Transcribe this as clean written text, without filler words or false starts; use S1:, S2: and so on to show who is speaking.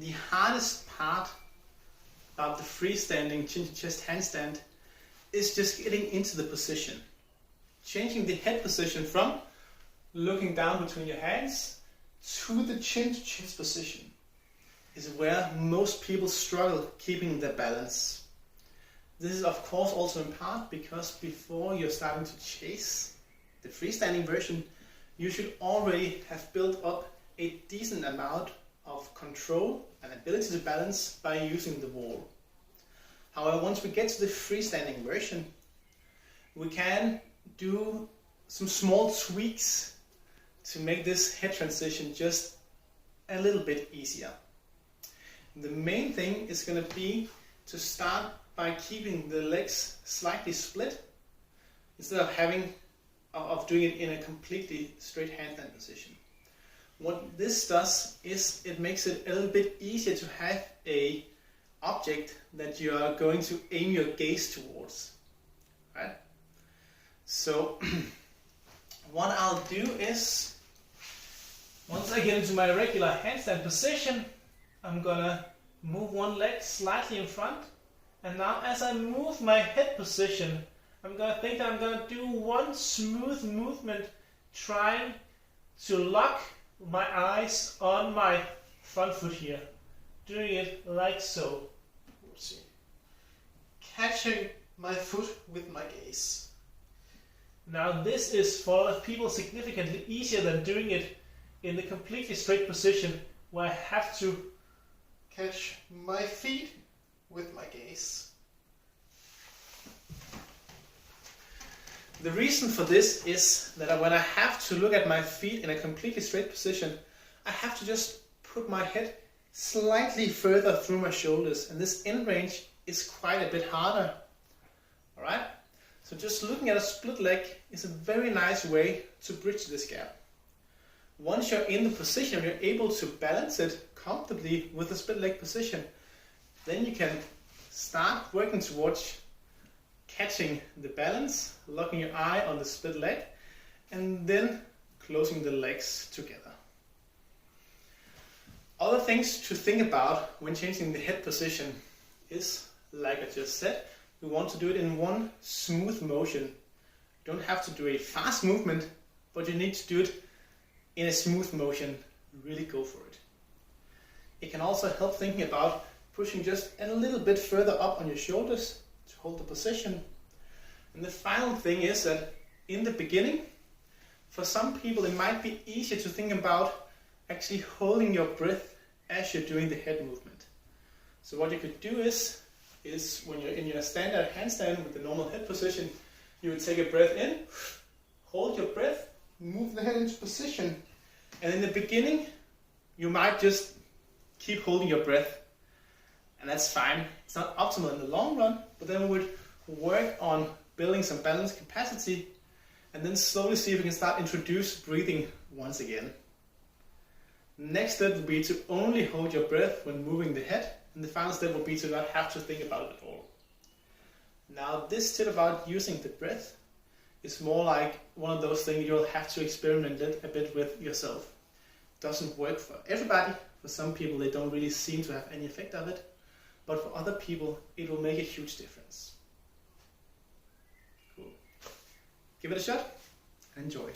S1: The hardest part about the freestanding chin to chest handstand is just getting into the position. Changing the head position from looking down between your hands to the chin to chest position is where most people struggle keeping their balance. This is of course also in part because before you're starting to chase the freestanding version, you should already have built up a decent amount of control and ability to balance by using the wall. However, once we get to the freestanding version, we can do some small tweaks to make this head transition just a little bit easier. The main thing is going to be to start by keeping the legs slightly split instead of doing it in a completely straight handstand position. What this does is it makes it a little bit easier to have a object that you are going to aim your gaze towards, right? So what I'll do is, once I get into my regular handstand position, I'm gonna move one leg slightly in front, and now as I move my head position, I'm gonna do one smooth movement, trying to lock my eyes on my front foot here, doing it like so. Let's see. Catching my foot with my gaze. Now this is for a lot of people significantly easier than doing it in the completely straight position where I have to catch my feet with my gaze. The reason for this is that when I have to look at my feet in a completely straight position, I have to just put my head slightly further through my shoulders, and this end range is quite a bit harder. Alright? So just looking at a split leg is a very nice way to bridge this gap. Once you're in the position, you're able to balance it comfortably with the split leg position, then you can start working towards catching the balance, locking your eye on the split leg, and then closing the legs together. Other things to think about when changing the head position is, like I just said, we want to do it in one smooth motion. You don't have to do a fast movement, but you need to do it in a smooth motion. Really go for it. It can also help thinking about pushing just a little bit further up on your shoulders to hold the position. And the final thing is that in the beginning, for some people it might be easier to think about actually holding your breath as you're doing the head movement. So what you could do is when you're in your standard handstand with the normal head position, you would take a breath in, hold your breath, move the head into position, and in the beginning you might just keep holding your breath, and that's fine. It's not optimal in the long run, but then we would work on building some balance capacity and then slowly see if we can start introduce breathing once again. Next step would be to only hold your breath when moving the head, and the final step would be to not have to think about it at all. Now this tip about using the breath is more like one of those things you'll have to experiment a bit with yourself. It doesn't work for everybody. For some people they don't really seem to have any effect of it, but for other people it will make a huge difference. Cool. Give it a shot and enjoy.